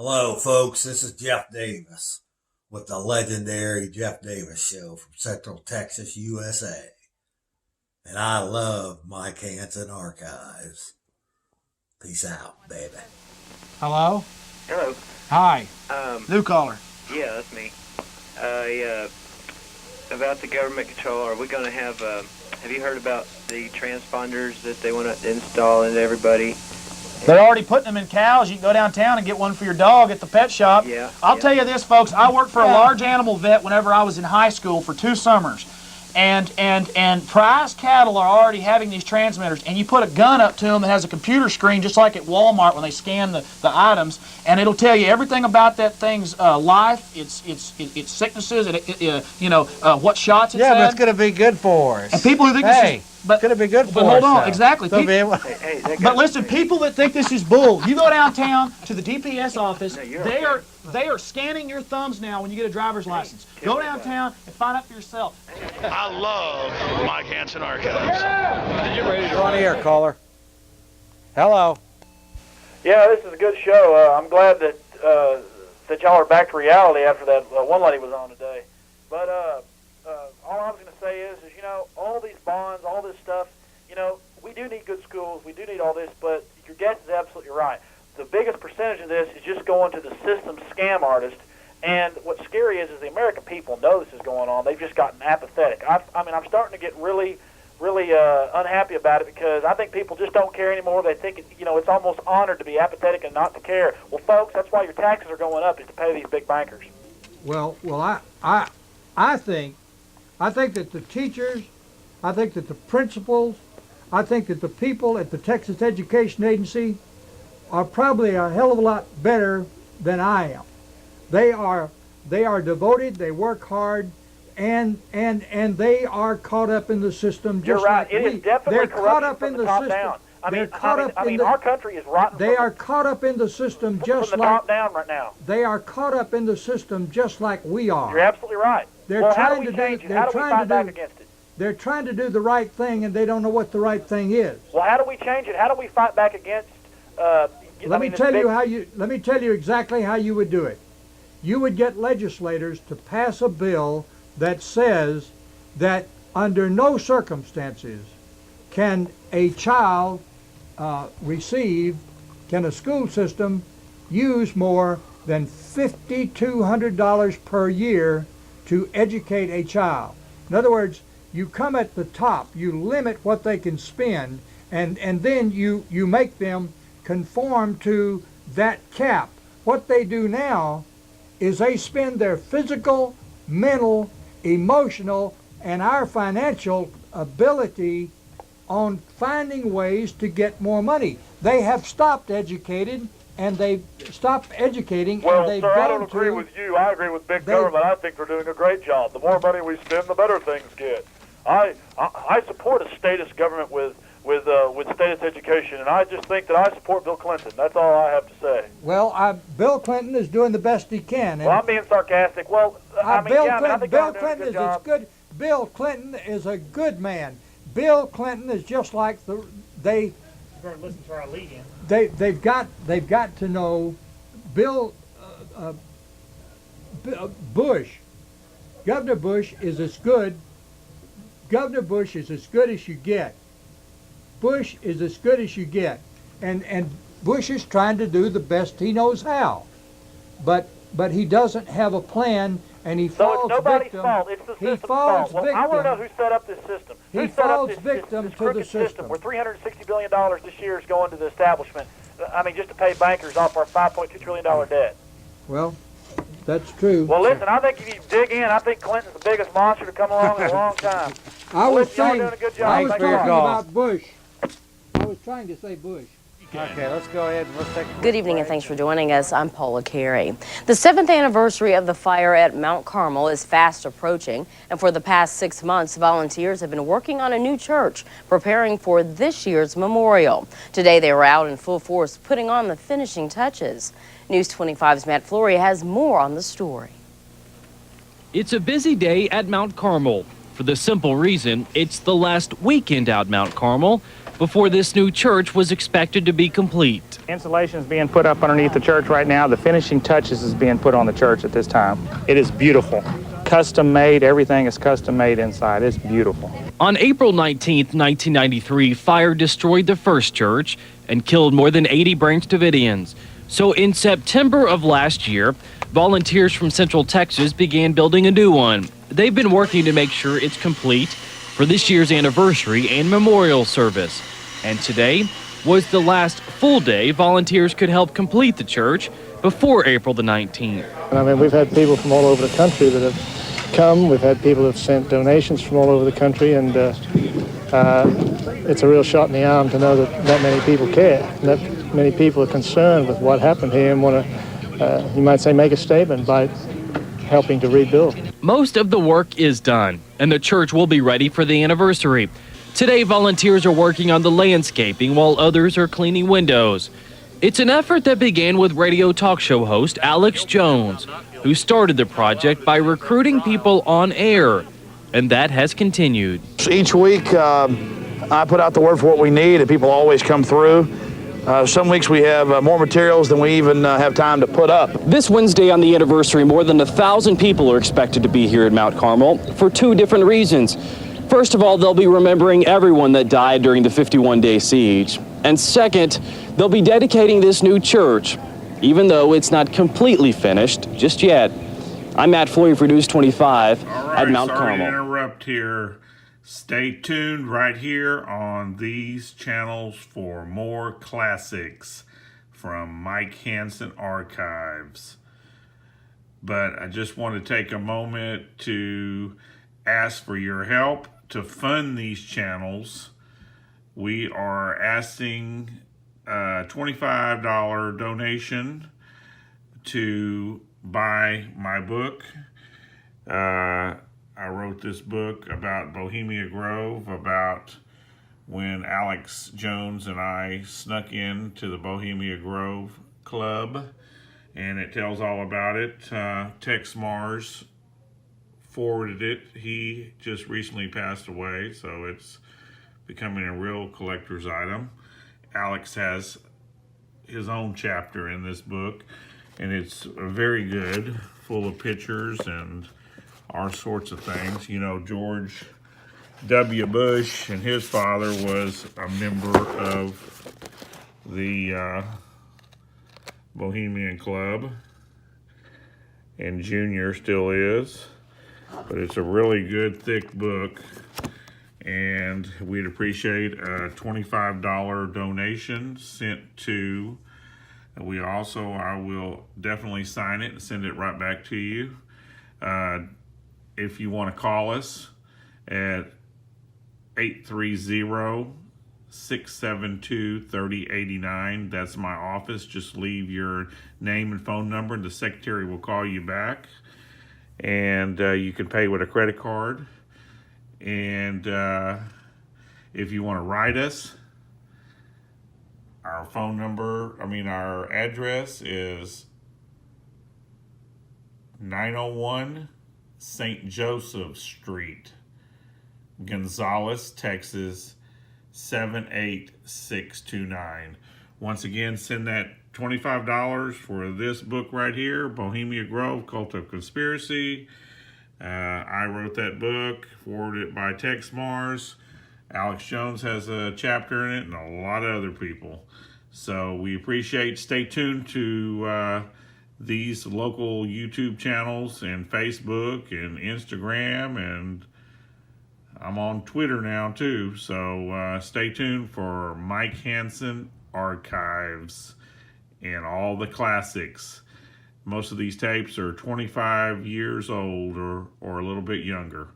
Hello, folks. This is Jeff Davis with the legendary Jeff Davis Show from Central Texas, USA. And I love Mike Hanson Archives. Peace out, baby. Hello? Hello. Hi. New caller. Yeah, that's me. About the government control, are we going to have you heard about the transponders that they want to install into everybody? They're already putting them in cows. You can go downtown and get one for your dog at the pet shop. Yeah. I'll tell you this, folks. I worked for a large animal vet whenever I was in high school for 2 summers. And prize cattle are already having these transmitters, and you put a gun up to them that has a computer screen, just like at Walmart when they scan the items, and it'll tell you everything about that thing's life, its sicknesses, what shots it's had. Yeah, but it's going to be good for us. And people who think this is, it's going to be good for us. But hold on, exactly. So But listen, people that think this is bull, you go downtown to the DPS office, they are scanning your thumbs now when you get a driver's license. Go downtown and find out for yourself. I love Mike Hanson Archives. You're on the air, caller. Hello. Yeah, this is a good show. I'm glad that y'all are back to reality after that one lady was on today. But all I was going to say is all these bonds, all this stuff, we do need good schools, we do need all this, but your guess is absolutely right. The biggest percentage of this is just going to the system scam artist, and what's scary is the American people know this is going on. They've just gotten apathetic. I'm starting to get really unhappy about it because I think people just don't care anymore. They think it's almost honored to be apathetic and not to care. Well, folks, that's why your taxes are going up, is to pay these big bankers. Well, I think that the teachers, I think that the principals, I think that the people at the Texas Education Agency are probably a hell of a lot better than I am. They are devoted, they work hard, and they are caught up in the system. You're just right. Like it is definitely They're corruption caught up from in the the top system. down. Our country is rotten. They are caught up in the system just from the like top down right now. They are caught up in the system just like we are. You're absolutely right. They're how do trying we to change do. it? How do we fight back against it? They're trying to do the right thing, and they don't know what the right thing is. Well, how do we change it? How do we fight back against? Let me tell you exactly how you would do it. You would get legislators to pass a bill that says that under no circumstances can a child can a school system use more than $5,200 per year to educate a child. In other words, you come at the top, you limit what they can spend, and then you make them conform to that cap. What they do now is they spend their physical, mental, emotional, and our financial ability on finding ways to get more money. They have stopped educating, and they've stopped educating, Well, and they've sir, I don't gone agree with you. I agree with big government. I think they're doing a great job. The more money we spend, the better things get. I support a statist government with statist education, and I just think that I support Bill Clinton. That's all I have to say. Well, Bill Clinton is doing the best he can. Well, I'm being sarcastic. Well, I think Bill Clinton is as good. Bill Clinton is a good man. Bill Clinton is just like they. You better listen to our lead-in. They've got to know Bill Bush. Governor Bush is as good. Governor Bush is as good as you get. Bush is as good as you get, and Bush is trying to do the best he knows how, but he doesn't have a plan, and he falls it's nobody's victim. fault. It's the system's He falls fault. victim. Well, I want to know who set up this system. He Who set up falls this victim to crooked the system. Where $360 billion this year is going to the establishment. Just to pay bankers off our $5.2 trillion debt. Well, that's true. Well, listen, I think if you dig in, I think Clinton's the biggest monster to come along in a long time. I was y'all saying, doing a good job. I was Thanks talking a lot. about Bush. I was trying to say Bush. Okay, let's go ahead and let's take a Good evening and thanks for joining us. I'm Paula Carey. The 7th anniversary of the fire at Mount Carmel is fast approaching, and for the past 6 months, volunteers have been working on a new church, preparing for this year's memorial. Today, they were out in full force putting on the finishing touches. News 25's Matt Flory has more on the story. It's a busy day at Mount Carmel. for the simple reason it's the last weekend out Mount Carmel before this new church was expected to be complete. Insulation is being put up underneath the church right now. The finishing touches is being put on the church at this time. It is beautiful. Custom made, everything is custom made inside. It's beautiful. On April 19th, 1993, fire destroyed the first church and killed more than 80 Branch Davidians. So in September of last year, volunteers from Central Texas began building a new one. They've been working to make sure it's complete for this year's anniversary and memorial service. And today was the last full day volunteers could help complete the church before April the 19th. I mean, we've had people from all over the country that have come. We've had people that have sent donations from all over the country, and it's a real shot in the arm to know that that many people care, that many people are concerned with what happened here and want to, you might say, make a statement by helping to rebuild. Most of the work is done, and the church will be ready for the anniversary. Today, volunteers are working on the landscaping while others are cleaning windows. It's an effort that began with radio talk show host Alex Jones, who started the project by recruiting people on air, and that has continued. Each week, I put out the word for what we need, and people always come through. Some weeks we have more materials than we even have time to put up. This Wednesday on the anniversary, more than 1,000 people are expected to be here at Mount Carmel for two different reasons. First of all, they'll be remembering everyone that died during the 51-day siege. And second, they'll be dedicating this new church, even though it's not completely finished just yet. I'm Matt Flory for News 25 at Mount Carmel. Sorry to interrupt here. Stay tuned right here on these channels for more classics from Mike Hanson Archives. But I just want to take a moment to ask for your help to fund these channels. We are asking a $25 donation to buy my book. I wrote this book about Bohemian Grove, about when Alex Jones and I snuck into the Bohemian Grove Club, and it tells all about it. Tex Mars forwarded it. He just recently passed away, so it's becoming a real collector's item. Alex has his own chapter in this book, and it's very good, full of pictures and all sorts of things. You know, George W. Bush and his father was a member of the Bohemian Club, and Junior still is. But it's a really good, thick book, and we'd appreciate a $25 donation sent to. I will definitely sign it and send it right back to you. If you want to call us at 830-672-3089, that's my office. Just leave your name and phone number, and the secretary will call you back. And you can pay with a credit card. And if you want to write us, our address is 901 St. Joseph Street, Gonzales, Texas, 78629. Once again, send that $25 for this book right here, Bohemian Grove, Cult of Conspiracy. I wrote that book, forwarded it by Tex Mars. Alex Jones has a chapter in it, and a lot of other people. So we appreciate. Stay tuned to these local YouTube channels and Facebook and Instagram, and I'm on Twitter now too. So stay tuned for Mike Hanson Archives and all the classics. Most of these tapes are 25 years old or a little bit younger.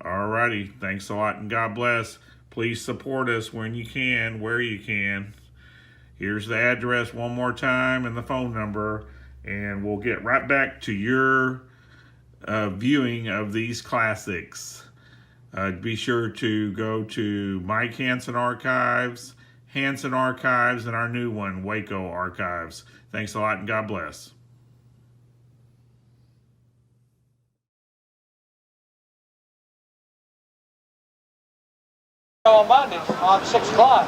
Alrighty, thanks a lot and God bless. Please support us when you can, where you can. Here's the address one more time and the phone number, and we'll get right back to your viewing of these classics. Be sure to go to Mike Hanson Archives, and our new one, Waco Archives. Thanks a lot and God bless. On Monday on 6 o'clock.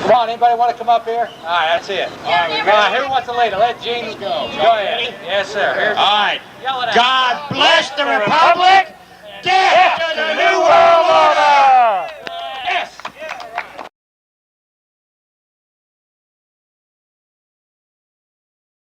Come on, anybody want to come up here? All right, that's it. All right, who wants to lead it? Let Gene go. Go ahead. Yes, sir. All right. God bless the Republic.